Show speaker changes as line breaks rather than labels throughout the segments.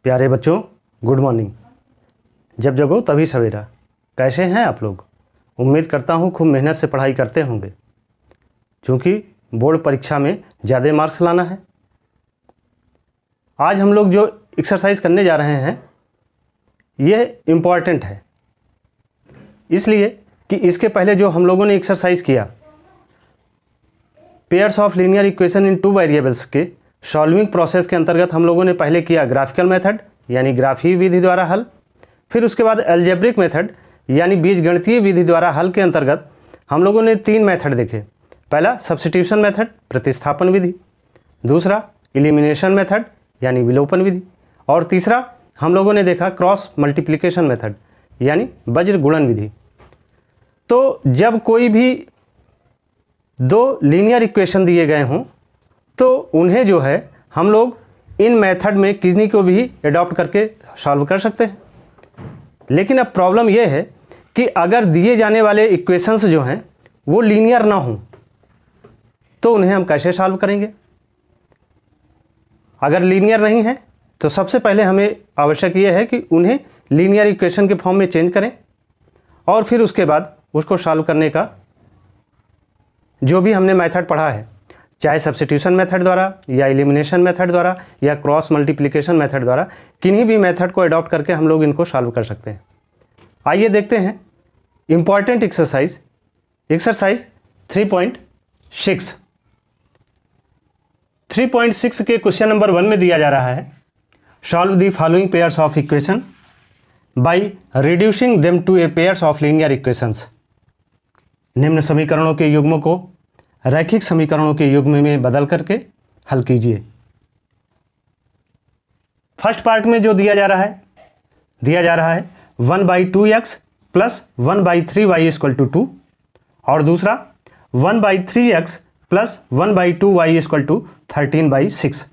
प्यारे बच्चों, good morning. जब जगो तभी सवेरा। कैसे हैं आप लोग? उम्मीद करता हूँ खूब मेहनत से पढ़ाई करते होंगे, क्योंकि बोर्ड परीक्षा में ज़्यादा मार्क्स लाना है। आज हम लोग जो एक्सरसाइज करने जा रहे हैं ये इम्पॉर्टेंट है, इसलिए कि इसके पहले जो हम लोगों ने एक्सरसाइज किया pairs of linear equation in two variables के सॉल्विंग प्रोसेस के अंतर्गत हम लोगों ने पहले किया ग्राफिकल मेथड यानी ग्राफी विधि द्वारा हल, फिर उसके बाद अलजेब्रिक मेथड यानी बीजगणितीय विधि द्वारा हल के अंतर्गत हम लोगों ने 3 मेथड देखे। पहला सब्स्टिट्यूशन मेथड प्रतिस्थापन विधि, दूसरा एलिमिनेशन मेथड यानी विलोपन विधि, और तीसरा हम लोगों ने देखा क्रॉस मल्टीप्लिकेशन मेथड यानी वज्र गुणन विधि। तो जब कोई भी 2 लीनियर इक्वेशन दिए गए हों तो उन्हें जो है हम लोग इन मेथड में किसी को भी एडॉप्ट करके सॉल्व कर सकते हैं। लेकिन अब प्रॉब्लम यह है कि अगर दिए जाने वाले इक्वेशंस जो हैं वो लीनियर ना हों तो उन्हें हम कैसे सॉल्व करेंगे? अगर लीनियर नहीं है तो सबसे पहले हमें आवश्यक ये है कि उन्हें लीनियर इक्वेशन के फॉर्म में चेंज करें और फिर उसके बाद उसको सॉल्व करने का जो भी हमने मेथड पढ़ा है, चाहे सब्स्टिट्यूशन मेथड द्वारा या एलिमिनेशन मेथड द्वारा या क्रॉस मल्टीप्लिकेशन मेथड द्वारा, किन्हीं भी मेथड को अडॉप्ट करके हम लोग इनको सॉल्व कर सकते हैं। आइए देखते हैं इंपॉर्टेंट एक्सरसाइज 3.6। 3.6 के क्वेश्चन नंबर 1 में दिया जा रहा है solve the following pairs of equation by reducing them to a pairs of linear equations. निम्न समीकरणों के युग्म को रैखिक समीकरणों के युग्म में बदल करके हल कीजिए। फर्स्ट पार्ट में जो दिया जा रहा है 1/2x प्लस 1/3y = 2 और दूसरा 1/3x प्लस 1/2y = 13/6।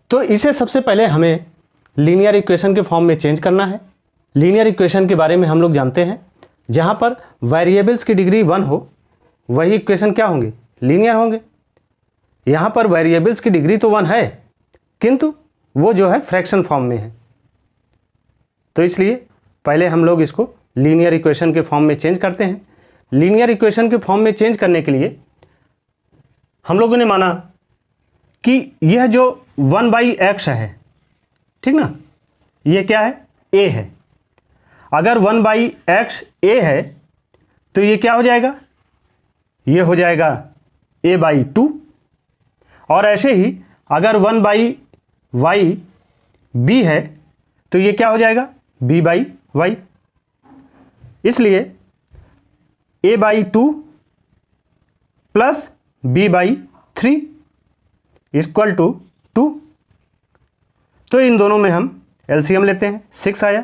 तो इसे सबसे पहले हमें लीनियर इक्वेशन के फॉर्म में चेंज करना है। लीनियर इक्वेशन के बारे में हम लोग जानते हैं, जहां पर वेरिएबल्स की डिग्री 1 हो वही इक्वेशन क्या होंगे? लीनियर होंगे। यहां पर वेरिएबल्स की डिग्री तो 1 है, किंतु वो जो है फ्रैक्शन फॉर्म में है, तो इसलिए पहले हम लोग इसको लीनियर इक्वेशन के फॉर्म में चेंज करते हैं। लीनियर इक्वेशन के फॉर्म में चेंज करने के लिए हम लोगों ने माना कि यह जो 1/x है, ठीक ना, ये क्या है? a है। अगर 1/x a है तो ये क्या हो जाएगा? ये हो जाएगा a/2। और ऐसे ही अगर 1/y b है तो ये क्या हो जाएगा? b/y। इसलिए a/2 प्लस b/3 = 2। तो इन दोनों में हम एलसीएम लेते हैं। 6 आया,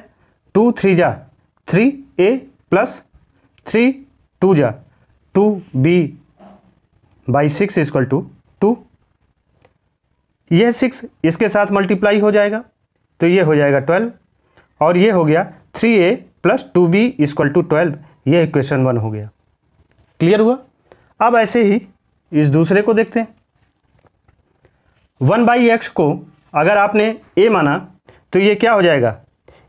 2 3 जा 3a प्लस 3 2 जा 2b/6 = 2। यह 6 इसके साथ मल्टीप्लाई हो जाएगा तो ये हो जाएगा 12 और ये हो गया 3a प्लस 2b = 12। यह इक्वेशन 1 हो गया। क्लियर हुआ? अब ऐसे ही इस दूसरे को देखते हैं। 1/x को अगर आपने a माना तो ये क्या हो जाएगा?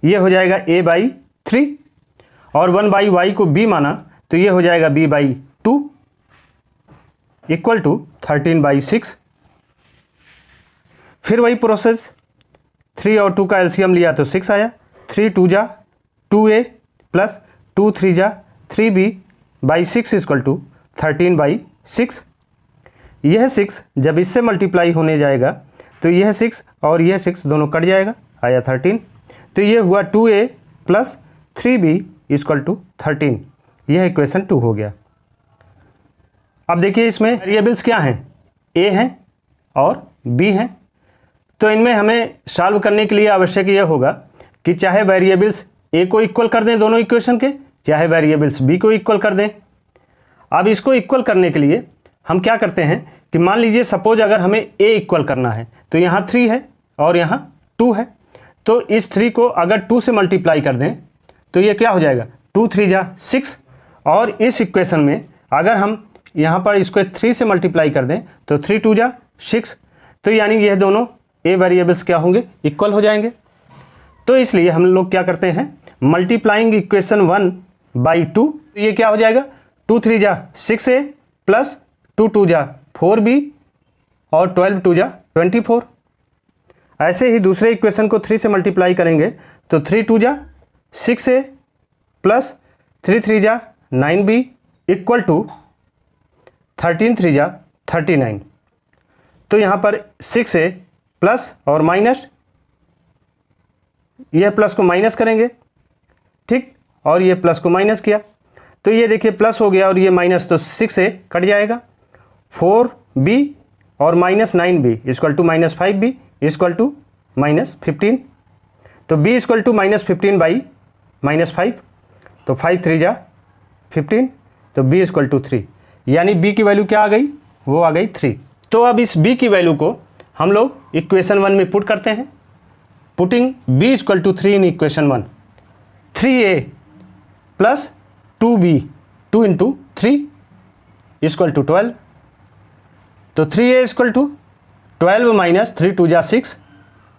ये हो जाएगा a/3 और 1/y को b माना तो ये हो जाएगा b/2 = 13/6। फिर वही प्रोसेस, 3 और 2 का एलसीएम लिया तो 6 आया, 3 2 जा 2a प्लस 2 3 जा 3b/6 = 13/6। यह 6 जब इससे मल्टीप्लाई होने जाएगा तो यह 6 और यह 6 दोनों कट जाएगा, आया 13। तो ये हुआ 2a प्लस 3b = 13। यह इक्वेशन 2 हो गया। अब देखिए इसमें वेरिएबल्स क्या हैं? a हैं और b हैं। तो इनमें हमें सॉल्व करने के लिए आवश्यक यह होगा कि चाहे वेरिएबल्स a को इक्वल कर दें दोनों इक्वेशन के, चाहे वेरिएबल्स b को इक्वल कर दें। अब इसको इक्वल करने के लिए हम क्या करते हैं कि मान लीजिए सपोज अगर हमें a इक्वल करना है तो यहाँ 3 है और यहाँ 2 है, तो इस 3 को अगर 2 से मल्टीप्लाई कर दें तो ये क्या हो जाएगा? 2 3 जा 6 और इस इक्वेशन में अगर हम यहाँ पर इसको 3 से मल्टीप्लाई कर दें तो 3 2 जा 6। तो यानी यह दोनों ए वेरिएबल्स क्या होंगे, इक्वल हो जाएंगे। तो इसलिए हम लोग क्या करते हैं, मल्टीप्लाइंग इक्वेशन 1 बाई 2, तो ये क्या हो जाएगा 2 3 जा 6a प्लस 2 2 जा 4b और 12 2 जा 24। ऐसे ही दूसरे इक्वेशन को 3 से मल्टीप्लाई करेंगे तो 3 2 जा 6a प्लस 3 3 जा 9b इक्वल टू 13 3 जा 39। तो यहाँ पर 6a प्लस और माइनस, ये प्लस को माइनस करेंगे, ठीक, और ये प्लस को माइनस किया तो ये देखिए प्लस हो गया और ये माइनस, तो 6a कट जाएगा, 4b और minus 9b equal to minus 5b equal to minus 15। तो b equal to minus 15 by minus 5, तो 5 3 जा 15, तो b इक्वल टू 3, यानी b की वैल्यू क्या आ गई, वो आ गई 3। तो अब इस b की वैल्यू को हम लोग इक्वेशन 1 में पुट करते हैं। Putting b equal to 3 in equation 1, 3a plus 2b 2 into 3 equal to 12, तो 3a इक्वल टू 12 माइनस 3 2 जा 6,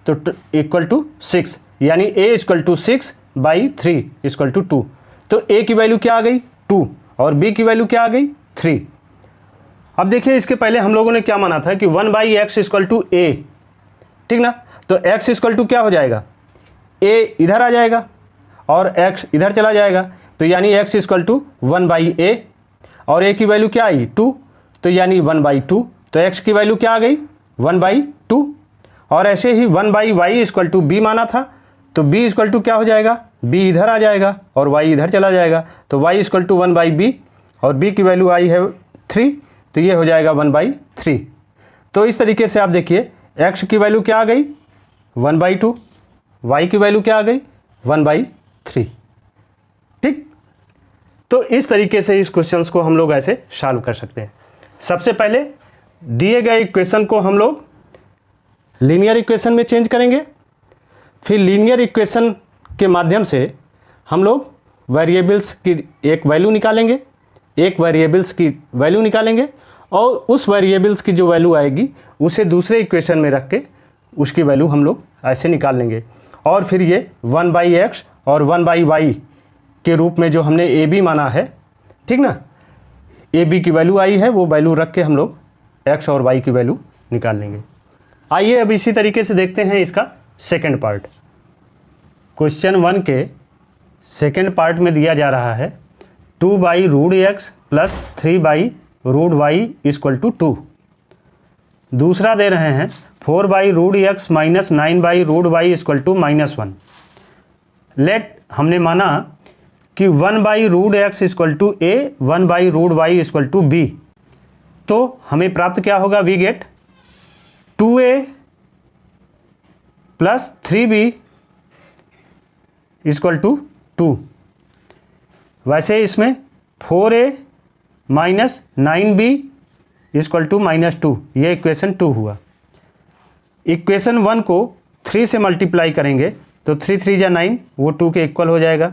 तो इक्वल टू 6, यानी a equal to 6 by 3 equal to 2। तो a की वैल्यू क्या आ गई 2 और b की वैल्यू क्या आ गई 3। अब देखिए इसके पहले हम लोगों ने क्या माना था कि 1 by X equal to a, ठीक ना, तो x इक्वल टू क्या हो जाएगा, a इधर आ जाएगा और x इधर चला जाएगा, तो यानी x equal to 1 by a और a की वैल्यू क्या आई 2, तो यानी 1 बाई 2, तो x की वैल्यू क्या आ गई 1 बाई 2। और ऐसे ही 1 by Y equal to b माना था, तो b इक्वल टू क्या हो जाएगा, b इधर आ जाएगा और y इधर चला जाएगा, तो y equal to 1 by b और b की वैल्यू आई है 3, तो ये हो जाएगा 1 बाई 3। तो इस तरीके से आप देखिए x की वैल्यू क्या आ गई 1 बाई 2, y की वैल्यू क्या आ गई 1 बाई 3, ठीक। तो इस तरीके से इस क्वेश्चंस को हम लोग ऐसे सॉल्व कर सकते हैं। सबसे पहले दिए गए इक्वेशन को हम लोग लीनियर इक्वेशन में चेंज करेंगे, फिर लीनियर इक्वेशन के माध्यम से हम लोग वेरिएबल्स की एक वैल्यू निकालेंगे, एक वेरिएबल्स की वैल्यू निकालेंगे और उस वेरिएबल्स की जो वैल्यू आएगी उसे दूसरे इक्वेशन में रख के उसकी वैल्यू हम लोग ऐसे निकाल लेंगे। और फिर ये 1 बाई एक्स और 1 बाई वाई के रूप में जो हमने ए बी माना है, ठीक ना, ए बी की वैल्यू आई है, वो वैल्यू रख के हम लोग एक्स और वाई की वैल्यू निकाल लेंगे। आइए अब इसी तरीके से देखते हैं इसका सेकंड पार्ट। क्वेश्चन 1 के सेकंड पार्ट में दिया जा रहा है 2 by root X plus 3 by root Y equal to 2। दूसरा दे रहे हैं 4 by root X minus 9 by root Y equal to -1। Let हमने माना कि 1 by root x equal to A, 1 by root Y equal to B, तो हमें प्राप्त क्या होगा, we get 2a plus 3b equal to 2। वैसे इसमें 4a minus 9b equal to -2, ये इक्वेशन 2 हुआ। इक्वेशन 1 को 3 से मल्टीप्लाई करेंगे तो 3 3 जा 9, वो 2 के इक्वल हो जाएगा।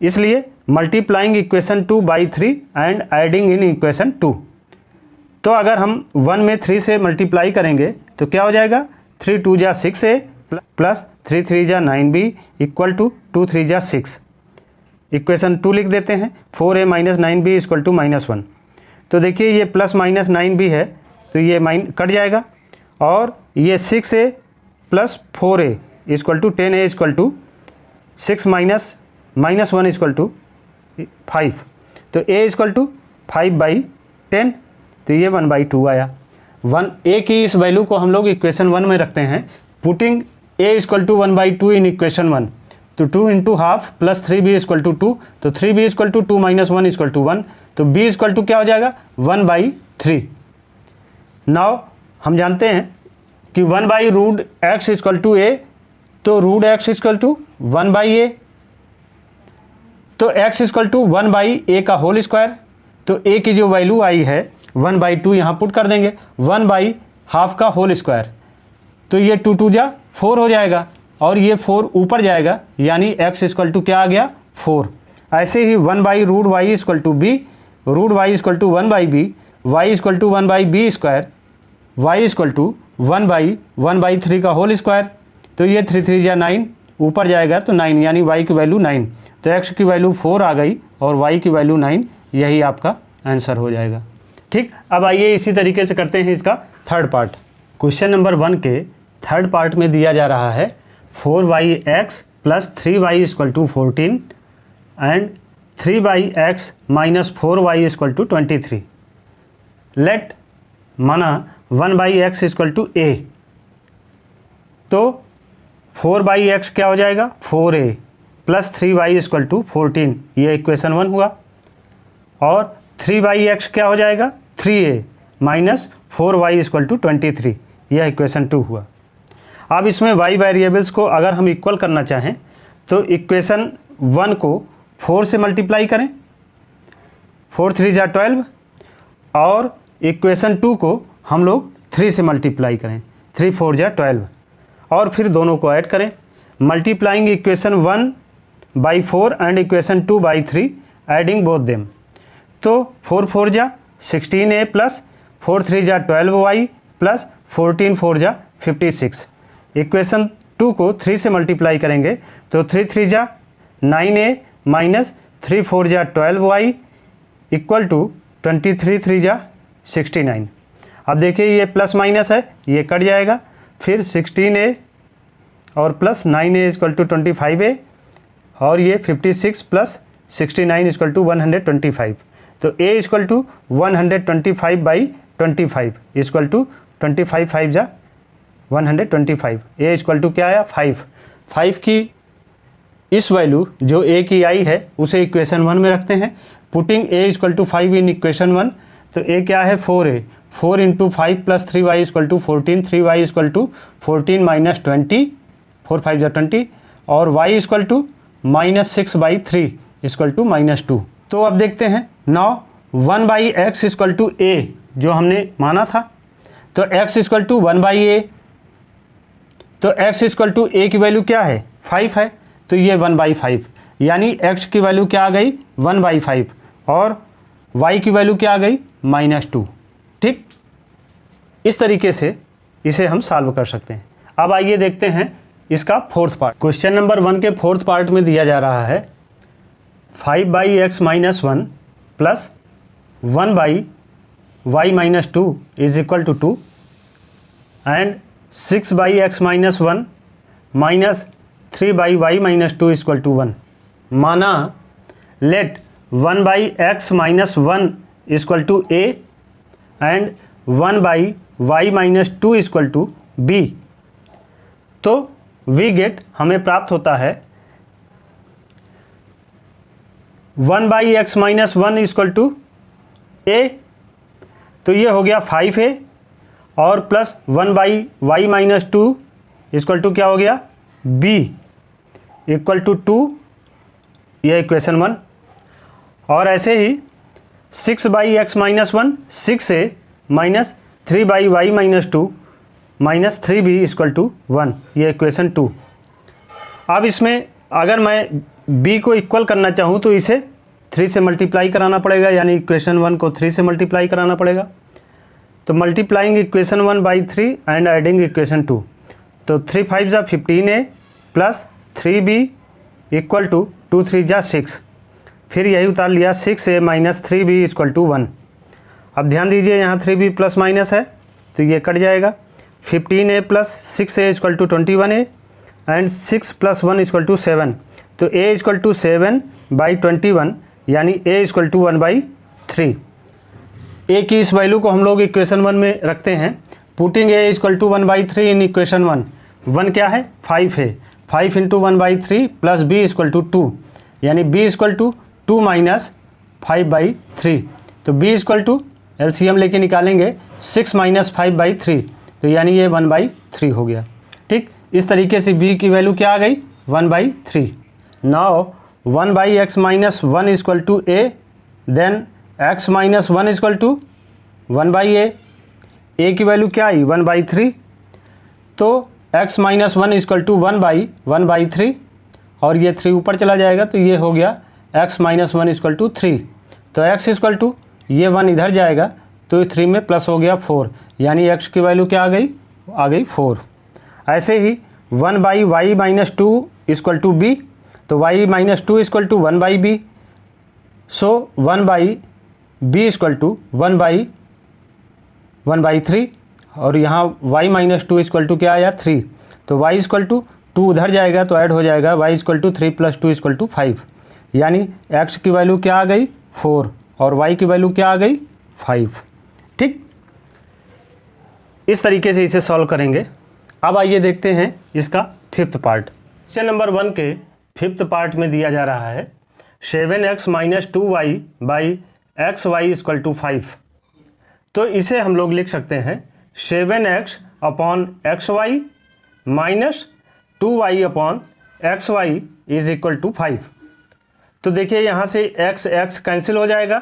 इसलिए multiplying equation 2 by 3 and adding in equation 2। तो अगर हम 1 में 3 से मल्टीप्लाई करेंगे तो क्या हो जाएगा, 3 2 जा 6a प्लस 3 3 जा 9b इक्वल टू 2 3 जा 6। इक्वेशन 2 लिख देते हैं, 4a minus 9b equal to -1। तो देखिए ये प्लस माइनस 9b है तो ये कट जाएगा और ये 6a plus 4a equal to 10a equal to 6 minus -1 equal to 5, तो a इक्वल टू 5 बाई 10, तो ये 1 बाई 2 आया। a की इस वैल्यू को हम लोग इक्वेशन 1 में रखते हैं। Putting a equal to 1 by 2 in equation 1, तो 2 into half plus 3b equal to 2, तो 3b equal to 2 minus 1 equal to 1, तो b इक्वल टू क्या हो जाएगा 1 बाई 3। नाउ हम जानते हैं कि 1 by root x equal to a, तो root x equal to 1 by a, तो x equal to 1 by a का होल स्क्वायर, तो a की जो वैल्यू आई है 1 बाई 2 यहाँ पुट कर देंगे, 1 बाई हाफ का होल स्क्वायर, तो ये 2 2 जा 4 हो जाएगा और ये 4 ऊपर जाएगा, यानी x इक्वल टू क्या आ गया 4। ऐसे ही 1 by root Y equal to b, root Y equal to 1 by b, y equal to 1 by b square, y equal to 1/3 का होल स्क्वायर, तो ये 3 3 जा 9, ऊपर जाएगा तो 9, यानी y की वैल्यू 9। तो x की वैल्यू 4 आ गई और y की वैल्यू 9, यही आपका आंसर हो जाएगा। ठीक, अब आइए इसी तरीके से करते हैं इसका थर्ड पार्ट। क्वेश्चन नंबर 1 के थर्ड पार्ट में दिया जा रहा है 4yx + 3y = 14 and 3x - 4y = 23। Late माना 1/x = a, तो 4/x क्या हो जाएगा 4a + 3y = 14, ये इक्वेशन 1 हुआ। और 3/x क्या हो जाएगा 3a - 4y = 23, यह इक्वेशन 2 हुआ। अब इसमें y वेरिएबल्स को अगर हम इक्वल करना चाहें तो इक्वेशन 1 को 4 से मल्टीप्लाई करें, 4 3 जा 12, और इक्वेशन 2 को हम लोग 3 से मल्टीप्लाई करें, 3 4 जा 12, और फिर दोनों को ऐड करें। Multiplying equation 1/4 and equation 2/3, adding both them, तो 4 4 जा 16a + 4 3 जा 12y + 14 4 जा 56। इक्वेशन 2 को 3 से मल्टीप्लाई करेंगे तो 3 3 जा 9a - 3 4 जा 12y = 23 3 जा 69। अब देखिए ये प्लस माइनस है, ये कट जाएगा, फिर 16a और प्लस 9a = 25a, और ये 56 + 69 = 125। तो a = 125/25 = 25 5 जा 125। a = क्या आया 5 की इस वैल्यू जो a की आई है उसे इक्वेशन 1 में रखते हैं। पुटिंग a = 5 इन इक्वेशन 1, तो a क्या है 4a, 4 × 5 + 3y = 14, 3y = 14 - 20, 4 5 जा 20, और y = -6/3 = -2। तो अब देखते हैं नाउ 1/x = a जो हमने माना था, तो x = 1/a, तो x = a की वैल्यू क्या है 5 है, तो ये 1/5, यानी x की वैल्यू क्या आ गई 1/5 और y की वैल्यू क्या आ गई -2। ठीक, इस तरीके से इसे हम सॉल्व कर सकते हैं। अब आइए देखते हैं इसका फोर्थ पार्ट। क्वेश्चन नंबर 1 के फोर्थ पार्ट में दिया जा रहा है 5/x - 1 + 1/y - 2 = 2 and 6/x - 1 - 3/y - 2 = 1। माना let 1/x - 1 = a and 1/y - 2 = b, तो वी गेट हमें प्राप्त होता है 1/x - 1 = a, तो ये हो गया 5a, और प्लस 1/y - 2 = क्या हो गया b = 2, यह इक्वेशन 1। और ऐसे ही 6/x - 1 6a - 3/y - 2 - 3b = 1, ये इक्वेशन 2। अब इसमें अगर मैं b को इक्वल करना चाहूँ तो इसे 3 से मल्टीप्लाई कराना पड़ेगा, यानी इक्वेशन 1 को 3 से मल्टीप्लाई कराना पड़ेगा। तो multiplying equation 1/3 and adding equation 2, तो 3 5 जा 15a + 3b = 2 3 जा 6, फिर यही उतार लिया 6a - 3b = 1। अब ध्यान दीजिए यहाँ 3b प्लस माइनस है तो ये कट जाएगा। 15a + 6a = 21a एंड 6 + 1 = 7, तो a = 7/21, यानी a = 1/3। a की इस वैल्यू को हम लोग इक्वेशन 1 में रखते हैं। पुटिंग a = 1/3 इन इक्वेशन 1, 1 क्या है 5 है, 5 × 1/3 + b = 2, यानी b = 2 - 5/3, तो b = एलसीएम लेके निकालेंगे 6 - 5/3, तो यानी ये 1/3 हो गया। ठीक, इस तरीके से b की वैल्यू क्या आ गई 1/3। Now 1/x - 1 = a, then x - 1 = 1/a, a की वैल्यू क्या आई 1/3, तो x - 1 = 1/3, और ये 3 ऊपर चला जाएगा तो ये हो गया x - 1 = 3, तो x = ये 1 इधर जाएगा तो 3 में प्लस हो गया 4, यानी x की वैल्यू क्या आ गई आ गई 4। ऐसे ही 1/y minus 2 equal to B, तो y minus 2 equal to 1/b, so 1/b equal to 1/3, और यहाँ y माइनस 2 इक्वल टू क्या आया 3, तो y इक्वल टू 2 उधर जाएगा तो ऐड हो जाएगा, y equal to 3 + 2 equal to 5, यानी x की वैल्यू क्या आ गई 4 और y की वैल्यू क्या आ गई 5। ठीक, इस तरीके से इसे सॉल्व करेंगे। अब आइए देखते हैं इसका फिफ्थ पार्ट। क्वेश्चन नंबर 1 के फिफ्थ पार्ट में दिया जा रहा है 7x minus 2y by xy equal to 5। तो इसे हम लोग लिख सकते हैं 7x upon xy minus 2y upon xy is equal to 5। तो देखिए यहाँ से x कैंसिल हो जाएगा,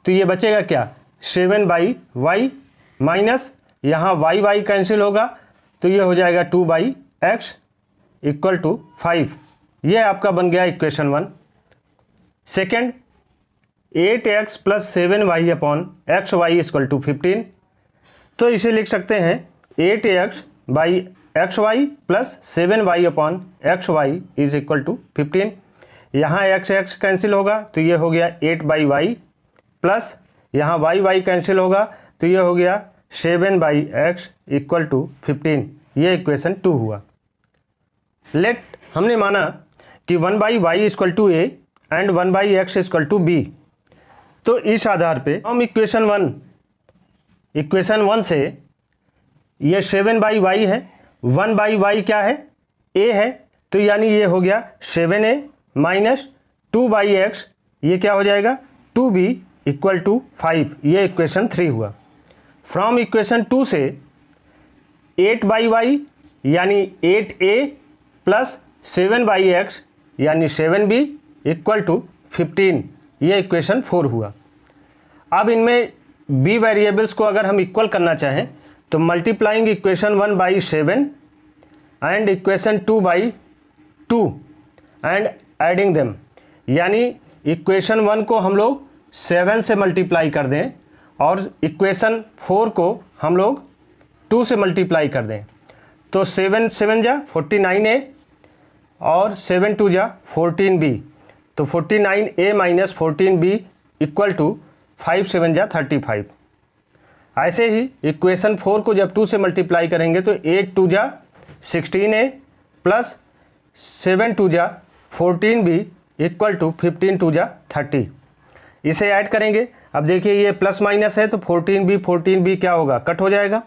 तो ये बचेगा क्या 7/y माइनस यहाँ y कैंसिल होगा, तो ये हो जाएगा 2/x इक्वल टू 5। ये आपका बन गया equation 1। Second 8x plus 7y upon xy equal to 15। तो इसे लिख सकते हैं 8x by xy plus 7y upon xy is equal to 15। यहाँ x कैंसिल होगा तो ये हो गया 8/y प्लस यहाँ y कैंसिल होगा तो ये हो गया 7/x इक्वल टू 15। ये इक्वेशन 2 हुआ। लेट हमने माना कि 1/y equal to a and 1/x equal to b। तो इस आधार पे हम इक्वेशन 1 से ये 7/y है, 1/y क्या है a है, तो यानी ये हो गया 7a माइनस 2/x, ये क्या हो जाएगा 2b इक्वल टू 5। ये इक्वेशन 3 हुआ। फ्रॉम इक्वेशन 2 से 8/y यानी 8a प्लस 7/x यानी 7b इक्वल टू 15। ये इक्वेशन 4 हुआ। अब इनमें b वेरिएबल्स को अगर हम इक्वल करना चाहें तो multiplying equation 1/7 and equation 2/2 and adding them, यानी इक्वेशन 1 को हम लोग 7 से मल्टीप्लाई कर दें और इक्वेशन 4 को हम लोग 2 से मल्टीप्लाई कर दें, तो 7 7 जा 49a और 7 2 जा 14b, तो 49a minus 14b equal to 5 7 जा 35। ऐसे ही इक्वेशन 4 को जब 2 से मल्टीप्लाई करेंगे तो 8 2 जा 16a प्लस 7 2 जा 14b इक्वल टू 15 2 जा 30। इसे ऐड करेंगे। अब देखिए ये प्लस माइनस है तो 14b क्या होगा कट हो जाएगा।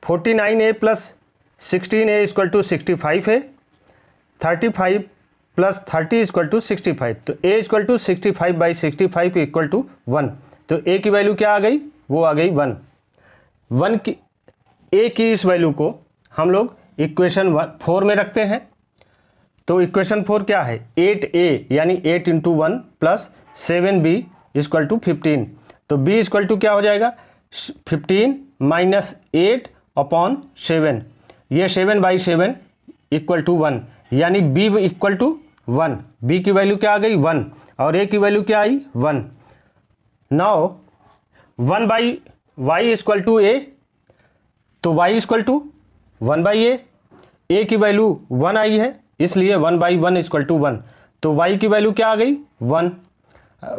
49a plus 16a equal to 65 है, 35 प्लस 30 इक्वल टू 65, तो a equal to 65/65 equal to 1। तो a की वैल्यू क्या आ गई, वो आ गई 1 की a की इस वैल्यू को हम लोग इक्वेशन 4 में रखते हैं। तो इक्वेशन 4 क्या है 8a यानी 8 into 1 plus 7b equal to 15, तो b इक्वल टू क्या हो जाएगा 15 माइनस 8 अपॉन 7, ये 7/7 इक्वल टू 1, यानी b इक्वल टू 1। b की वैल्यू क्या आ गई 1 और a की वैल्यू क्या आई 1। Now 1/y equal to a, तो y equal to 1/a, a की वैल्यू 1 आई है इसलिए 1/1 इक्वल टू 1, तो y की वैल्यू क्या आ गई 1।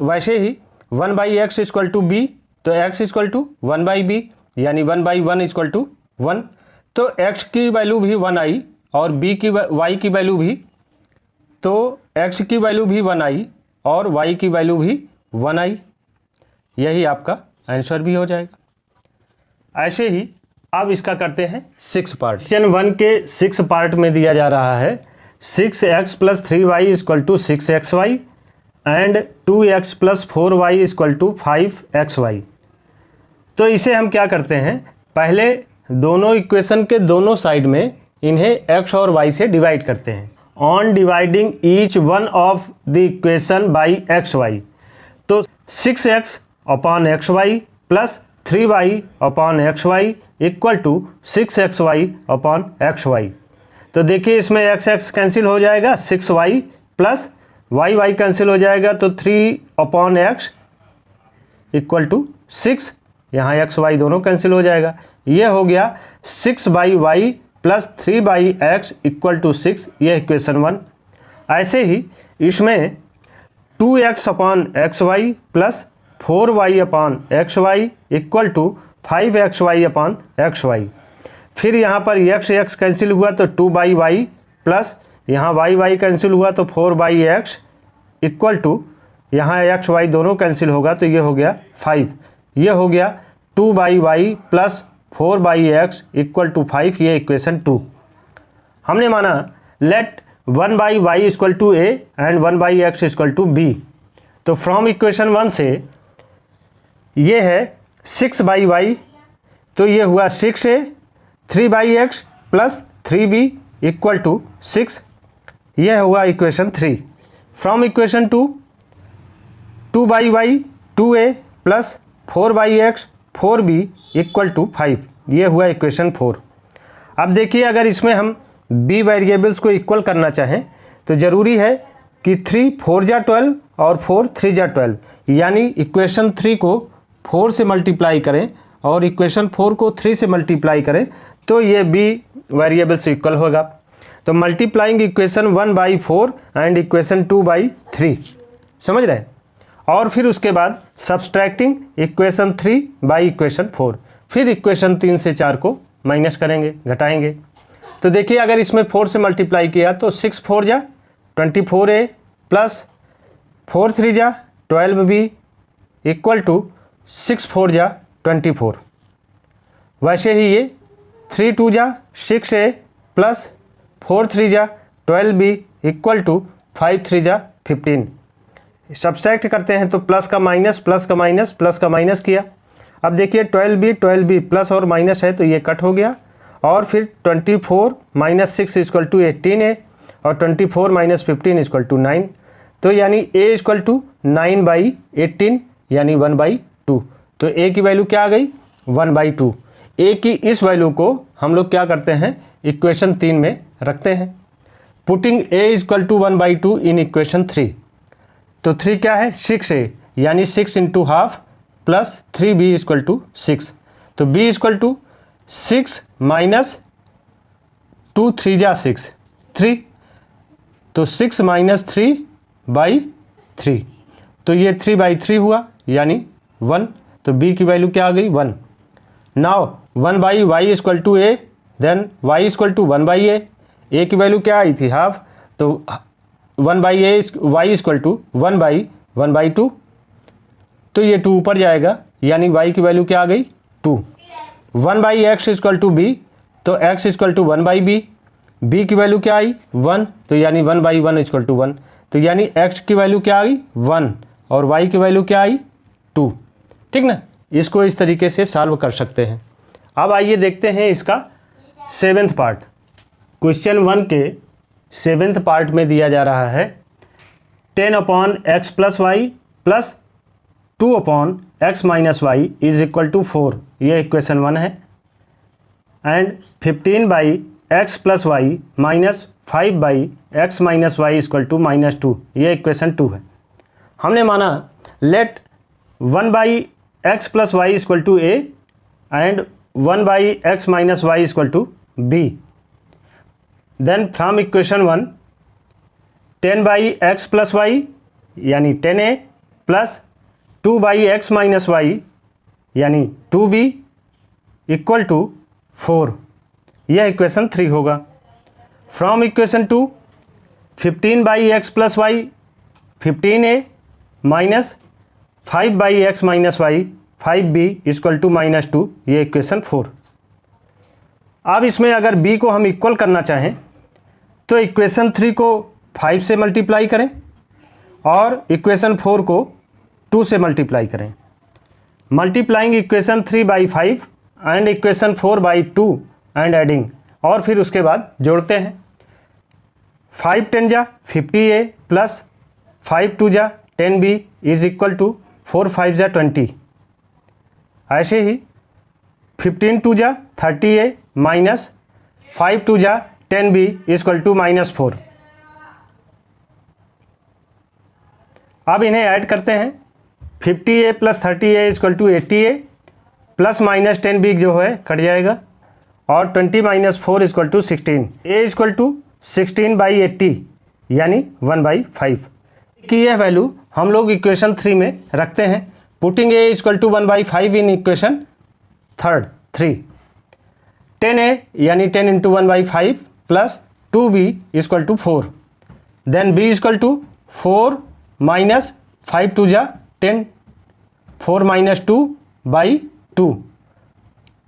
वैसे ही 1/x इक्वल टू b, तो x इक्वल टू 1/b यानी 1/1 इक्वल टू 1, तो x की वैल्यू भी 1 आई और y की वैल्यू भी, तो x की वैल्यू भी 1 आई और y की वैल्यू भी 1 आई। यही आपका आंसर भी हो जाएगा। ऐसे ही अब इसका करते हैं 6 पार्ट। क्वेश्चन 1 के 6 पार्ट में दिया जा रहा है 6x plus 3y equal to 6xy and 2x plus 4y equal to 5xy। तो इसे हम क्या करते हैं, पहले दोनों इक्वेशन के दोनों साइड में इन्हें x और y से डिवाइड करते हैं। On dividing each one of the equation by xy, तो 6x upon xy plus 3y upon xy equal to 6xy upon xy। तो देखिए इसमें x कैंसिल हो जाएगा, 6y प्लस y कैंसिल हो जाएगा, तो 3 अपॉन x इक्वल टू 6, यहाँ x y दोनों कैंसिल हो जाएगा। ये हो गया 6/y plus 3/x equal to 6, ये इक्वेशन 1। ऐसे ही इसमें 2x upon XY plus 4y upon XY equal to 5XY upon XY। फिर यहाँ पर x कैंसिल हुआ तो 2/y प्लस यहाँ y कैंसिल हुआ तो 4/x इक्वल टू यहाँ XY दोनों कैंसिल होगा तो ये हो गया 5। ये हो गया 2/y plus 4/x equal to 5, ये इक्वेशन 2। हमने माना let 1/y equal to a and 1/x equal to b। तो फ्रॉम इक्वेशन 1 से ये है 6/y, तो ये हुआ 6a 3/x plus 3b equal to 6, यह हुआ equation 3। From equation 2 2/y 2a plus 4/x 4b equal to 5, ये हुआ इक्वेशन 4। अब देखिए अगर इसमें हम b वेरिएबल्स को इक्वल करना चाहें तो ज़रूरी है कि 3 4 जा 12 और 4 3 जा 12, यानी इक्वेशन 3 को 4 से मल्टीप्लाई करें और इक्वेशन 4 को 3 से मल्टीप्लाई करें तो ये b वेरिएबल्स इक्वल होगा। तो मल्टीप्लाइंग इक्वेशन 1/4 एंड इक्वेशन 2/3, समझ रहे हैं। और फिर उसके बाद सब्सट्रैक्टिंग इक्वेशन 3 बाई इक्वेशन 4, फिर इक्वेशन 3 से 4 को माइनस करेंगे, घटाएंगे। तो देखिए अगर इसमें 4 से मल्टीप्लाई किया तो 6 4 जा 24a प्लस 4 3 जा 12b इक्वल टू 6 4 जा 24। वैसे ही ये 3 2 जा 6a प्लस 4 3 जा 12b इक्वल टू 5 3 जा 15। सब्सट्रैक्ट करते हैं तो प्लस का माइनस, प्लस का माइनस, प्लस का माइनस किया। अब देखिए 12b प्लस और माइनस है तो ये कट हो गया। और फिर 24 माइनस 6 इक्वल टू 18a और 24 माइनस 15 इक्वल टू 9, तो यानी a इक्वल टू 9/18 यानी 1/2। तो a की वैल्यू क्या आ गई 1/2। a की इस वैल्यू को हम लोग क्या करते हैं इक्वेशन 3 में रखते हैं। Putting a equal to 1/2 in equation 3, तो 3 क्या है 6a यानी 6 into half plus 3b equal to 6। तो b इक्वल टू 6 माइनस 2 3 जा 6 3, तो 6 माइनस 3/3, तो ये 3/3 हुआ यानी 1। तो b की वैल्यू क्या आ गई 1। Now 1/y equal to a, then y equal to 1/a, a की वैल्यू क्या आई थी हाफ, तो 1/a y इक्वल टू 1/1/2, तो ये 2 ऊपर जाएगा यानी y की वैल्यू क्या आ गई 2। 1/x इक्वल टू b, तो x equal to 1/b, b की वैल्यू क्या आई 1, तो यानी 1/1 इक्वल टू 1, तो यानी x की वैल्यू क्या आ गई 1 और y की वैल्यू क्या आई 2। ठीक ना, इसको इस तरीके से सॉल्व कर सकते हैं। अब आइए देखते हैं इसका 7th पार्ट। क्वेश्चन 1 के 7th पार्ट में दिया जा रहा है 10/x plus y plus 2/x minus y is equal to 4, ये इक्वेशन 1 है। And 15/x plus y minus 5/x minus y equal to -2, ये इक्वेशन 2 है। हमने माना let 1/x plus Y equal to a and 1/x minus y equal to b। Then from equation 1 10/x plus Y यानी 10a plus 2/x minus Y यानी 2b equal to 4, यह equation 3 होगा। From equation 2 15/x plus y 15a minus 5/x minus y 5b equal to -2, ये equation 4। अब इसमें अगर b को हम इक्वल करना चाहें तो इक्वेशन 3 को 5 से मल्टीप्लाई करें और इक्वेशन 4 को 2 से मल्टीप्लाई करें। Multiplying equation 3/5 and equation 4/2 and adding, और फिर उसके बाद जोड़ते हैं। 5 10 जा 50a प्लस 5 2 जा 10b इज इक्वल टू 4 5 जा 20। ऐसे ही 15 2 जा 30a माइनस 5 2 जा 10b इक्वल टू -4। अब इन्हें ऐड करते हैं। 50a plus 30a equal to 80a plus -10b जो है कट जाएगा और 20 minus 4 equal to 16। A equal to 16/80 यानी 1/5 की यह वैल्यू हम लोग इक्वेशन 3 में रखते हैं। Putting a equal to 1/5 in equation 3। 10a यानी 10 into 1/5 plus 2b equal to 4। Then b equal to 4 minus 5 2 जा 10, 4 माइनस 2/2,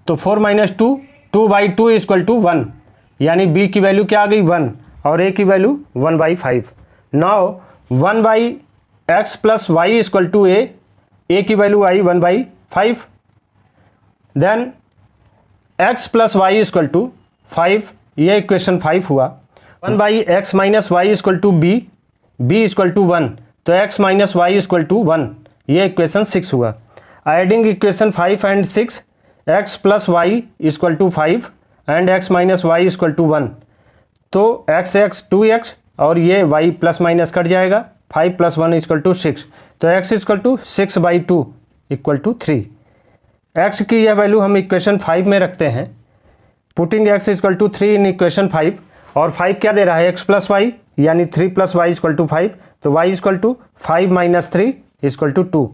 तो 4 माइनस 2/2 इक्वल टू 1 यानी b की वैल्यू क्या आ गई 1 और a की value 1/5। Now 1/x plus y equal to a की वैल्यू आई 1/5। Then x plus Y equal to 5, ये इक्वेशन 5 हुआ। 1/x minus y equal to b equal to 1, तो x minus y equal to 1, ये इक्वेशन 6 हुआ। Adding equation 5 and 6, x plus Y equal to 5 and x minus y equal to 1, तो x 2x और ये y plus minus cut जाएगा, 5 plus 1 equal to 6, तो x equal to 6/2 equal to 3। x की यह value हम equation 5 में रखते हैं। Putting x equal to 3 in equation 5, और 5 क्या दे रहा है x प्लस वाई यानी 3 प्लस वाई इक्वल टू 5, तो y equal to 5 minus 3 equal to 2,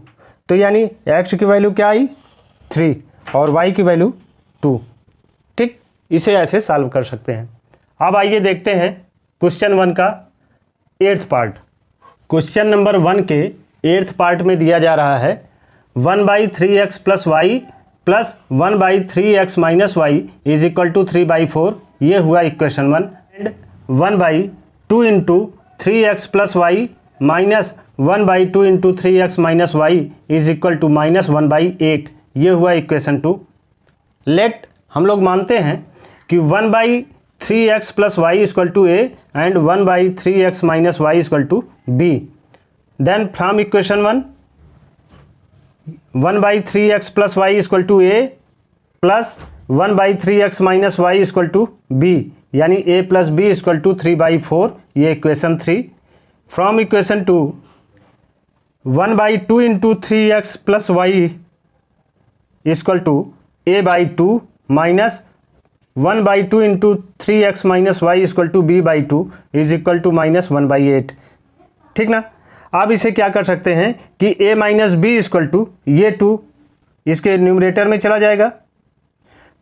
तो यानी x की वैल्यू क्या आई 3 और y की वैल्यू 2। ठीक, इसे ऐसे सॉल्व कर सकते हैं। अब आइए देखते हैं क्वेश्चन 1 का 8th पार्ट। क्वेश्चन नंबर 1 के 8th पार्ट में दिया जा रहा है 1/3x plus y plus 1/3x minus y is equal to 3/4, ये हुआ equation 1। And 1/2 into 3x plus y minus 1/2 into 3x minus y is equal to minus 1/8, ये हुआ इक्वेशन 2। लेट हम लोग मानते हैं कि 1/3x plus Y equal to a and 1/3x minus y equal to b. Then from equation 1 1/3x plus Y equal to a plus 1/3x minus y equal to b, यानी a plus b equal to 3/4, ये equation 3। From equation 2 1/2 into 3x plus Y equal to a/2 minus 1/2 into 3x minus y equal to b/2 is equal to minus 1/8। ठीक ना। अब इसे क्या कर सकते हैं कि a minus b equal to ये 2 इसके न्यूमरेटर में चला जाएगा,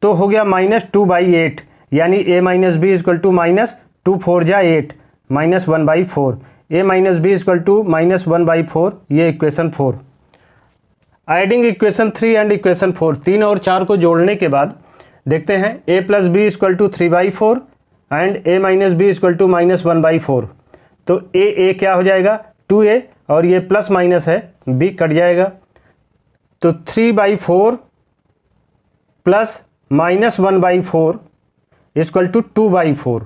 तो हो गया माइनस 2/8, यानी a minus b equal to minus 2 4 जा 8 minus 1/4, a minus b equal to minus 1/4, ये equation 4। Adding equation 3 and equation 4, 3 और 4 को जोड़ने के बाद देखते हैं a plus b equal to 3/4 and a minus b equal to minus 1/4, तो a क्या हो जाएगा 2a और ये प्लस माइनस है b कट जाएगा, तो 3/4 प्लस माइनस 1/4 इक्वल टू 2/4,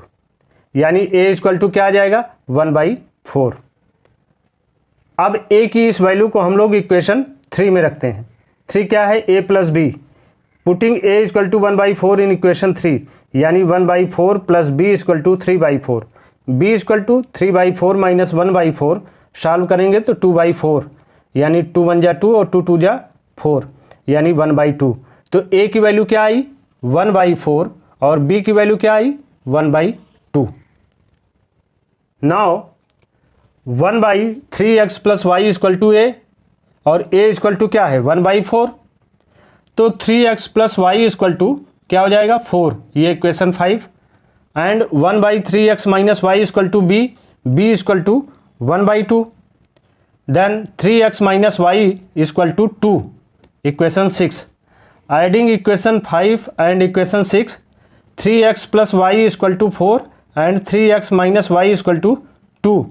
यानी a इक्वल टू क्या आ जाएगा 1/4। अब a की इस वैल्यू को हम लोग इक्वेशन 3 में रखते हैं। 3 क्या है a plus b, putting a equal to 1/4 in equation 3, यानी 1/4 plus b equal to 3/4, b equal to 3/4 minus 1/4, solve करेंगे तो 2/4, यानी 2 1 जा 2 और 2 2 जा 4, यानी 1/2। तो a की वैल्यू क्या आई 1/4 और b की वैल्यू क्या आई 1/2। Now 1/3x plus Y equal to a और a इक्वल टू क्या है 1/4, तो 3x plus Y equal to क्या हो जाएगा 4, ये equation 5। And 1/3x minus y equal to b equal to 1/2, then 3x minus y equal to 2, equation 6। Adding equation 5 and equation 6, 3x plus Y equal to 4 and 3x minus y equal to 2,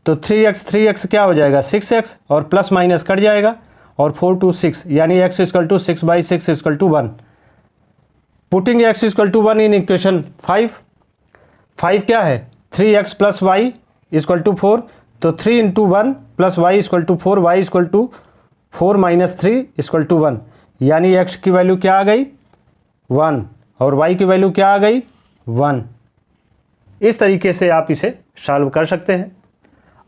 तो 3x क्या हो जाएगा 6x और plus minus cut जाएगा और 4 2 6, यानी x equal to 6/6 equal to 1। Putting x equal to 1 in equation 5, 5 क्या है 3x plus Y equal to 4, तो 3 into 1 plus Y equal to 4, y equal to 4 minus 3 equal to 1, यानी x की value क्या आ गई 1 और y की वैल्यू क्या आ गई 1। इस तरीके से आप इसे सॉल्व कर सकते हैं।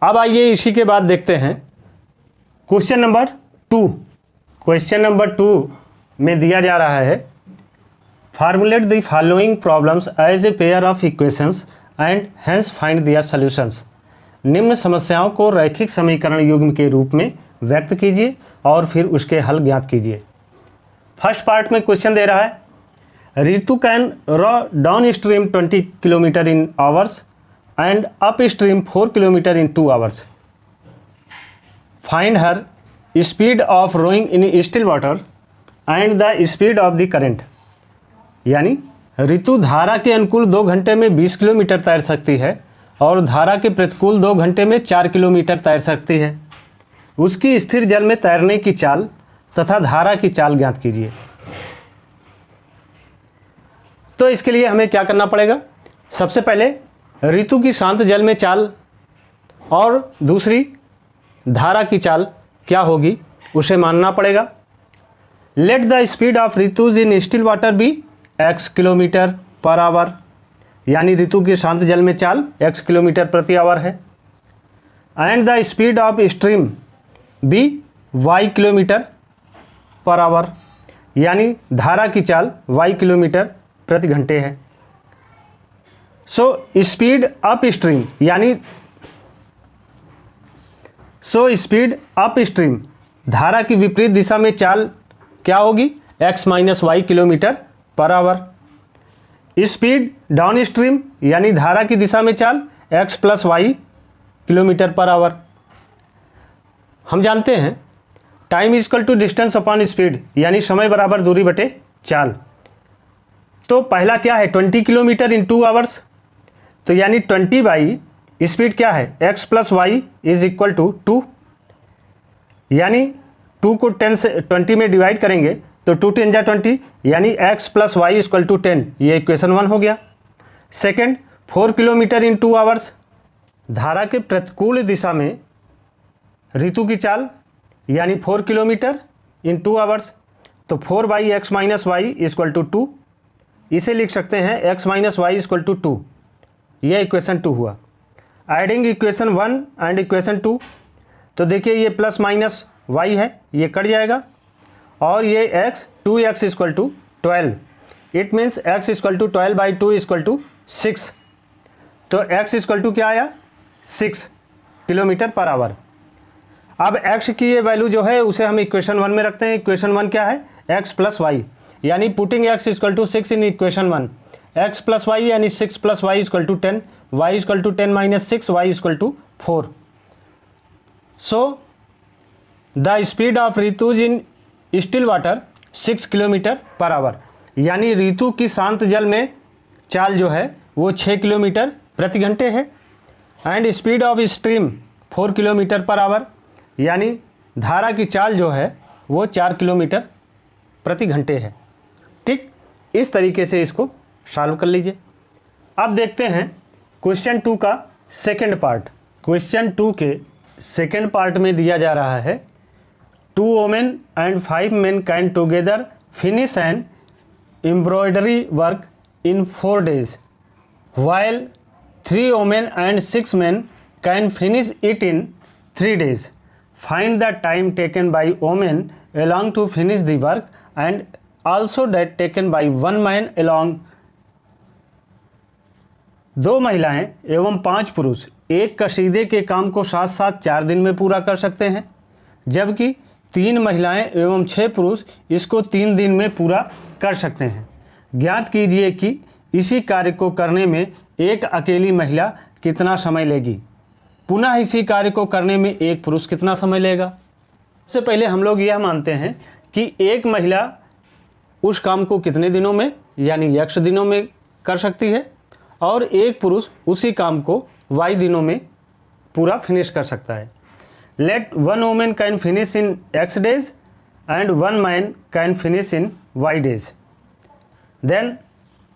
अब आइए इसी के बाद देखते हैं क्वेश्चन नंबर 2। क्वेश्चन नंबर 2 में दिया जा रहा है formulate the following problems as a pair of equations and hence find their solutions. निम्न समस्याओं को रैखिक समीकरण युग्म के रूप में व्यक्त कीजिए और फिर उसके हल ज्ञात कीजिए। फर्स्ट पार्ट में क्वेश्चन दे रहा है Ritu can row downstream 20 kilometre in hours and upstream 4 kilometre in 2 hours. Find her speed of rowing in still water and the speed of the current. यानी ऋतु धारा के अनुकूल 2 घंटे में 20 किलोमीटर तैर सकती है और धारा के प्रतिकूल 2 घंटे में 4 किलोमीटर तैर सकती है। उसकी स्थिर जल में तैरने की चाल तथा धारा की चाल ज्ञात कीजिए। तो इसके लिए हमें क्या करना पड़ेगा, सबसे पहले ऋतु की शांत जल में चाल और दूसरी धारा की चाल क्या होगी उसे मानना पड़ेगा। Let the speed of Ritu's in still water be x kilometre पर आवर। यानी ऋतु की शांत जल में चाल x किलोमीटर प्रति आवर है। And the speed of stream be y kilometre पर आवर। यानी धारा की चाल y किलोमीटर प्रति घंटे है। सो स्पीड अप स्ट्रीम यानी अप स्ट्रीम धारा की विपरीत दिशा में चाल क्या होगी, x माइनस वाई किलोमीटर पर आवर। स्पीड डाउन स्ट्रीम यानी धारा की दिशा में चाल x प्लस वाई किलोमीटर पर आवर। हम जानते हैं time is equal to distance upon speed यानी समय बराबर दूरी बटे चाल। तो पहला क्या है 20 किलोमीटर इन 2 आवर्स, तो यानी 20 बाई स्पीड क्या है x plus y is equal to 2। यानी 2 को 10 से 20 में डिवाइड करेंगे तो 2 10 जा 20 यानी x plus Y equal to 10। ये इक्वेशन 1 हो गया। सेकेंड 4 किलोमीटर इन 2 आवर्स, धारा के प्रतिकूल दिशा में ऋतु की चाल यानी 4 किलोमीटर इन 2 आवर्स। तो 4 by x minus y equal to 2, इसे लिख सकते हैं x minus y equal to 2। यह इक्वेशन 2 हुआ। एडिंग इक्वेशन 1 एंड इक्वेशन 2, तो देखिए ये प्लस माइनस y है, ये कट जाएगा और ये x 2x equal to 12। It means x equal to 12 by 2 equal to 6। तो x इक्वल टू क्या आया 6 किलोमीटर पर आवर। अब x की ये वैल्यू जो है उसे हम इक्वेशन 1 में रखते हैं। इक्वेशन 1 क्या है x प्लस वाई, यानी putting x equal to 6 in equation 1, x plus Y यानी 6 plus Y equal to 10, y equal to 10 minus 6, y equal to 4। So the speed of Ritu's in still water 6 kilometre पर hour. यानी ऋतु की शांत जल में चाल जो है वो 6 किलोमीटर प्रति घंटे है। And speed of stream 4 kilometre पर आवर, यानी धारा की चाल जो है वो 4 किलोमीटर प्रति घंटे है। ठीक, इस तरीके से इसको सॉल्व कर लीजिए। अब देखते हैं क्वेश्चन 2 का सेकंड पार्ट। क्वेश्चन 2 के सेकंड पार्ट में दिया जा रहा है 2 women and 5 men can together finish an embroidery work in 4 days, while 3 women and 6 men can finish it in 3 days. Find the time taken by women along to finish the work and also that taken by one man along। 2 महिलाएं एवं 5 पुरुष एक कसीदे के काम को साथ साथ 4 दिन में पूरा कर सकते हैं, जबकि 3 महिलाएं एवं 6 पुरुष इसको 3 दिन में पूरा कर सकते हैं। ज्ञात कीजिए कि इसी कार्य को करने में एक अकेली महिला कितना समय लेगी। पुनः इसी कार्य को करने में एक पुरुष कितना समय लेगा। सबसे पहले हम लोग यह मानते हैं कि एक महिला उस काम को कितने दिनों में यानी x दिनों में कर सकती है और एक पुरुष उसी काम को y दिनों में पूरा फिनिश कर सकता है। Let 1 woman can finish in x days and 1 man can finish in y days. Then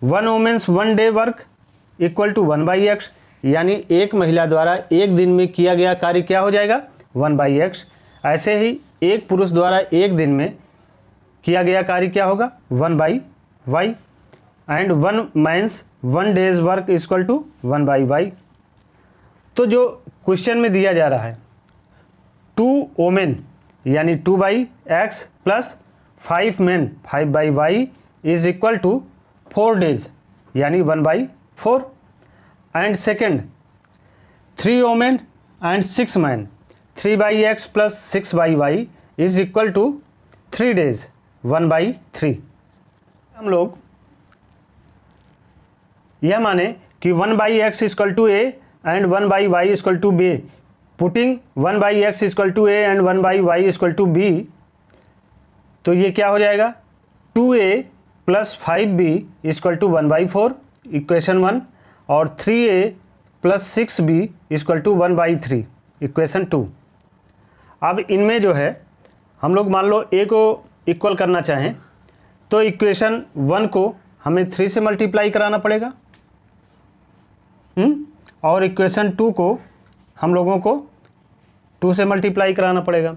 1 woman's 1 day work equal to 1 by x, यानी एक महिला द्वारा एक दिन में किया गया कार्य क्या हो जाएगा 1 by x। ऐसे ही एक पुरुष द्वारा एक दिन में किया गया कार्य क्या होगा 1 by y and 1 man's 1 day's work equal to 1 by y। तो जो क्वेश्चन में दिया जा रहा है 2 women यानी 2 by x plus 5 men 5 by y is equal to 4 days यानी 1/4। And second 3 women and 6 men, 3/x plus 6/y is equal to 3 days 1/3। हम लोग यह माने कि 1/x equal to a and 1/y equal to b, putting 1/x equal to a and 1/y equal to b, तो ये क्या हो जाएगा 2a plus 5b equal to 1/4 equation 1, और 3a plus 6b equal to 1/3 equation 2। अब इनमें जो है हम लोग मान लो a को इक्वल करना चाहें तो इक्वेशन 1 को हमें 3 से मल्टीप्लाई कराना पड़ेगा, और इक्वेशन 2 को हम लोगों को 2 से मल्टीप्लाई कराना पड़ेगा।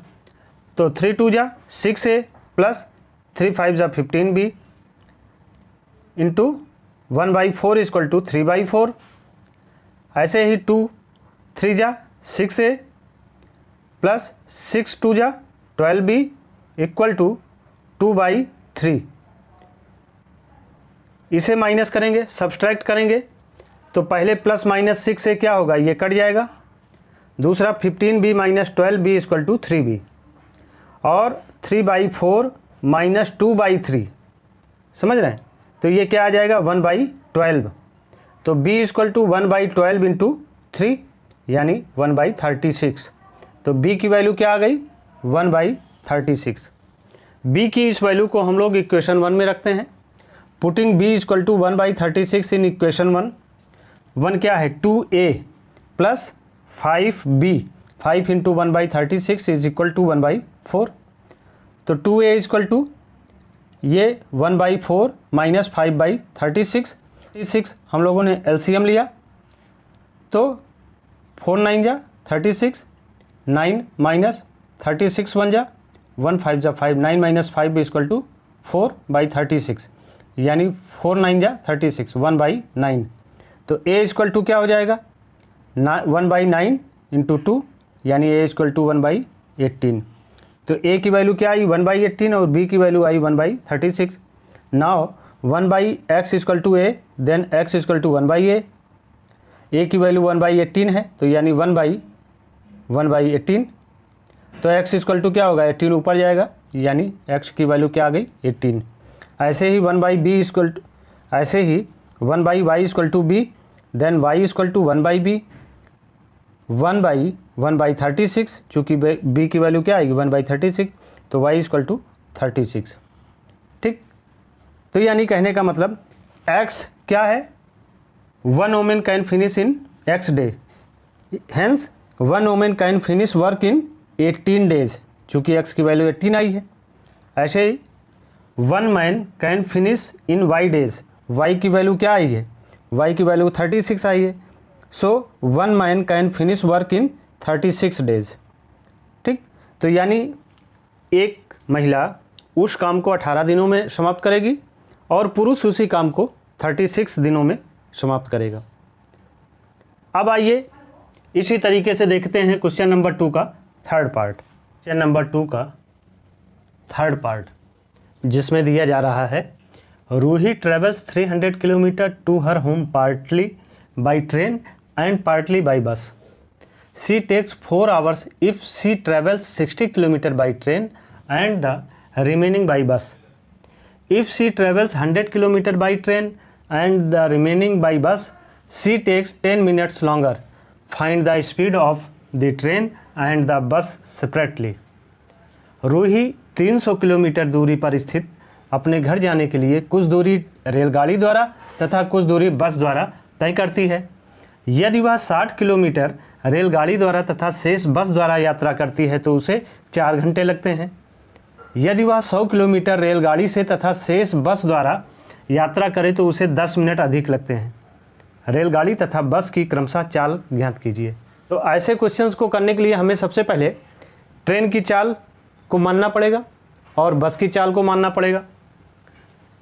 तो 3 2 जा 6a प्लस 3 5 जा 15b इंटू 1/4 इक्वल टू 3/4। ऐसे ही 2 3 जा 6a प्लस 6 2 जा 12b इक्वल टू 2/3। इसे माइनस करेंगे, सब्सट्रैक्ट करेंगे, तो पहले प्लस माइनस 6 से क्या होगा, ये कट जाएगा। दूसरा 15b minus 12b equal to 3b, और 3/4 माइनस 2/3, समझ रहे हैं। तो ये क्या आ जाएगा 1/12। तो b इक्वल टू 1/12 इंटू 3 यानी 1/36। तो b की वैल्यू क्या आ गई 1/36। b की इस वैल्यू को हम लोग इक्वेशन 1 में रखते हैं। Putting b equal to 1/36 in equation 1। 1 क्या है 2a plus 5b, 5 into 1/36 is equal to 1/4। तो 2a इक्वल टू ये 1/4 माइनस 5/36, 36 हम लोगों ने एलसीएम लिया, तो 4 9 जा 36, 9 माइनस 36 1 जा 1 5 जा 5, 9 माइनस 5 इक्वल टू 4/36 यानी 4 9 जा 36, 1/9। तो a इक्वल टू क्या हो जाएगा 1/9 इंटू 2 यानी a इक्वल टू 1/18। तो a की वैल्यू क्या आई 1/18 और b की वैल्यू आई 1/36। Now 1/x equal to a, then x equal to 1/a। a की वैल्यू 1/18 है, तो यानी 1/18। तो x इक्वल टू क्या होगा 18 ऊपर जाएगा, यानी x की वैल्यू क्या आ गई 18। ऐसे ही 1/b इक्वल टू, ऐसे ही 1/y equal to b, then y equal to 1/b, 1/36, चूँकि b की वैल्यू क्या आएगी 1/36, तो y इक्वल टू 36। ठीक, तो यानी कहने का मतलब x क्या है 1 woman can finish in x day, hence 1 woman can finish work in 18 days, चूँकि x की वैल्यू 18 आई है। ऐसे ही 1 man can finish in y days, y की वैल्यू क्या आई है y की वैल्यू 36 आई है। सो 1 man can finish work in 36 days. ठीक, तो यानी एक महिला उस काम को 18 दिनों में समाप्त करेगी और पुरुष उसी काम को 36 दिनों में समाप्त करेगा। अब आइए इसी तरीके से देखते हैं क्वेश्चन नंबर 2 का थर्ड पार्ट। क्वेश्चन नंबर 2 का थर्ड पार्ट, जिसमें दिया जा रहा है Ruhi travels 300 kilometre to her home partly by train and partly by bus. She takes 4 hours if she travels 60 kilometer by train and the remaining by bus. If she travels 100 kilometer by train and the remaining by bus, she takes 10 minutes longer. Find the speed of the train and the bus separately. Ruhi 300 kilometre दूरी पर स्थित अपने घर जाने के लिए कुछ दूरी रेलगाड़ी द्वारा तथा कुछ दूरी बस द्वारा तय करती है। यदि वह 60 किलोमीटर रेलगाड़ी द्वारा तथा शेष बस द्वारा यात्रा करती है तो उसे 4 घंटे लगते हैं। यदि वह 100 किलोमीटर रेलगाड़ी से तथा शेष बस द्वारा यात्रा करे तो उसे 10 मिनट अधिक लगते हैं। रेलगाड़ी तथा बस की क्रमशः चाल ज्ञात कीजिए। तो ऐसे क्वेश्चंस को करने के लिए हमें सबसे पहले ट्रेन की चाल को मानना पड़ेगा और बस की चाल को मानना पड़ेगा।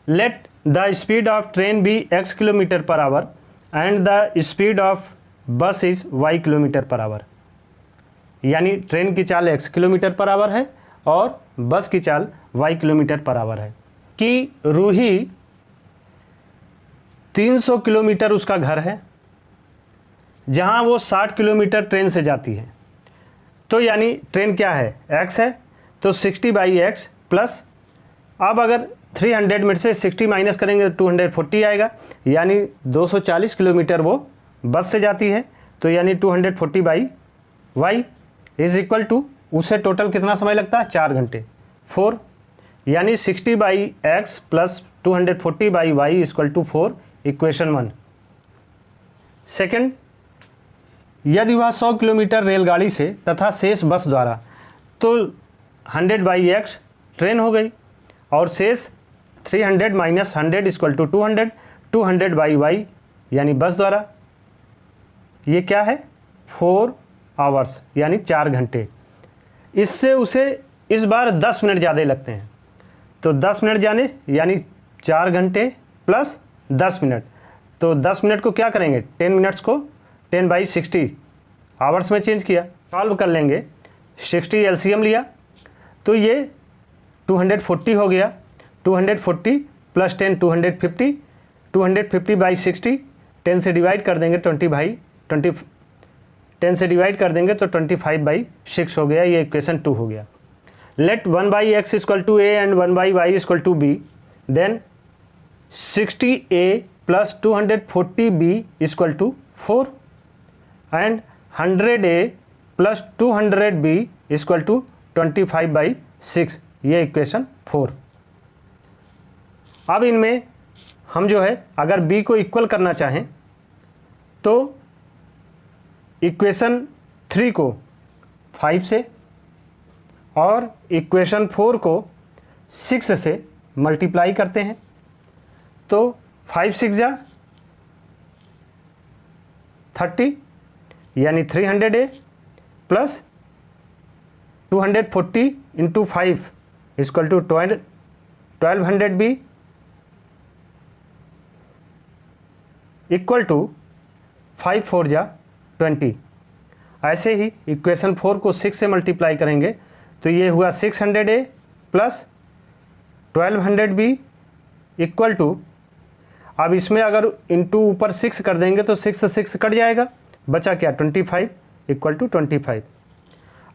Let the speed of train be x kilometre पर hour and the speed of bus is y kilometre पर आवर। यानी ट्रेन की चाल x किलोमीटर पर आवर है और बस की चाल y किलोमीटर पर आवर है। कि रूही 300 किलोमीटर उसका घर है, जहाँ वो 60 किलोमीटर ट्रेन से जाती है। तो यानी ट्रेन क्या है, x है, तो 60/x प्लस, अब अगर 300 में से 60 माइनस करेंगे तो 240 आएगा, यानी 240 किलोमीटर वो बस से जाती है। तो यानी 240/y इज इक्वल टू, उससे टोटल कितना समय लगता है, 4 घंटे, 4, यानी 60/x plus 240/y equal to 4, equation 1। Second, यदि वह 100 किलोमीटर रेलगाड़ी से तथा शेष बस द्वारा, तो 100/x ट्रेन हो गई, और शेष 300 माइनस 100 इक्वल टू 200, 200/y यानी बस द्वारा, ये क्या है, 4 आवर्स यानी 4 घंटे। इससे उसे इस बार 10 मिनट ज़्यादा लगते हैं, तो 10 मिनट जाने यानी 4 घंटे प्लस 10 मिनट, तो 10 मिनट को क्या करेंगे, 10 मिनट्स को 10/60 आवर्स में चेंज किया, सॉल्व कर लेंगे। 60 एलसीएम लिया तो ये 240 हो गया, 240 प्लस 10 250, 250/60, 10 से डिवाइड कर देंगे 10 से डिवाइड कर देंगे तो 25/6 हो गया, ये इक्वेशन 2 हो गया। Let 1/x equal to a and 1/y equal to b, then 60a plus 240b equal to 4 and 100a plus 200b equal to 25/6, ये इक्वेशन 4। अब इनमें हम जो है अगर b को इक्वल करना चाहें तो इक्वेशन 3 को 5 से और इक्वेशन 4 को 6 से मल्टीप्लाई करते हैं, तो 5 6 जा 30 यानी 300a plus 240 into 5 equal to 1200b equal to 5 4 जा 20। ऐसे ही इक्वेशन 4 को 6 से मल्टीप्लाई करेंगे तो ये हुआ 600a plus 1200b equal to, अब इसमें अगर इंटू ऊपर 6 कर देंगे तो 6 से 6 कट जाएगा, बचा क्या 25 इक्वल टू 25।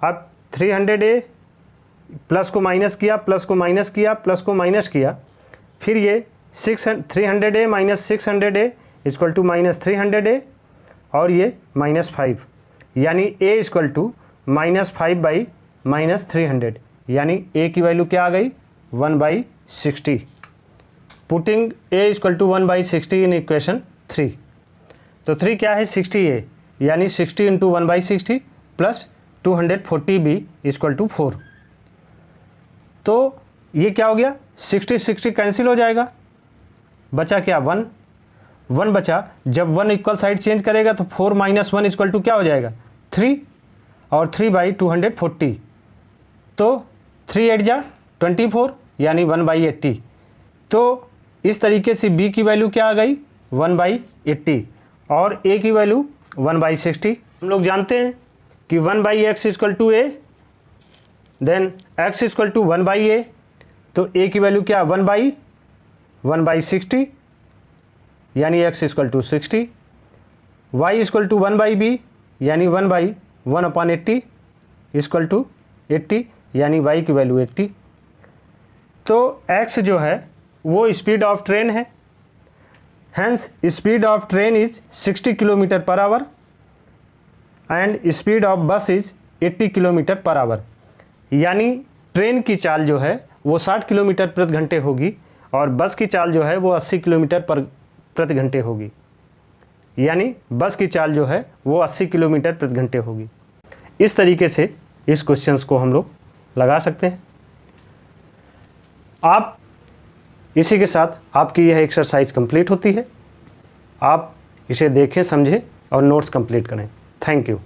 अब 300a प्लस को माइनस किया, प्लस को माइनस किया, प्लस को माइनस किया, फिर ये 300a minus 600a equal to minus 300a और ये -5, यानी a इक्वल टू -5 माइनस 300, यानी a की वैल्यू क्या आ गई 1/60। Putting a equal to 1/60 in equation 3, तो 3 क्या है 60a, यानी 60 into 1/60 plus 240b equal to 4। तो ये क्या हो गया 60 कैंसिल हो जाएगा, बचा क्या 1 बचा। जब 1 इक्वल साइड चेंज करेगा तो 4 माइनस 1 इक्वल टू क्या हो जाएगा 3, और 3/240, तो 3 8 जा 24 यानी 1/80। तो इस तरीके से b की वैल्यू क्या आ गई 1/80 और a की वैल्यू 1/60। हम लोग जानते हैं कि 1/x equal to a, then x equal to 1/a, तो a की वैल्यू क्या 1/60 यानी x equal to 60, y equal to 1/b यानी 1/1/80 इक्वल टू 80, यानी y की वैल्यू 80। तो x जो है वो स्पीड ऑफ ट्रेन है, hence speed of train is 60 kilometre पर hour and speed of bus is 80 kilometre पर आवर, यानी ट्रेन की चाल जो है वो 60 किलोमीटर प्रति घंटे होगी और बस की चाल जो है वो 80 किलोमीटर प्रति घंटे होगी, यानी बस की चाल जो है वो 80 किलोमीटर प्रति घंटे होगी। इस तरीके से इस क्वेश्चंस को हम लोग लगा सकते हैं। आप इसी के साथ आपकी यह एक्सरसाइज कंप्लीट होती है। आप इसे देखें, समझें और नोट्स कंप्लीट करें। Thank you.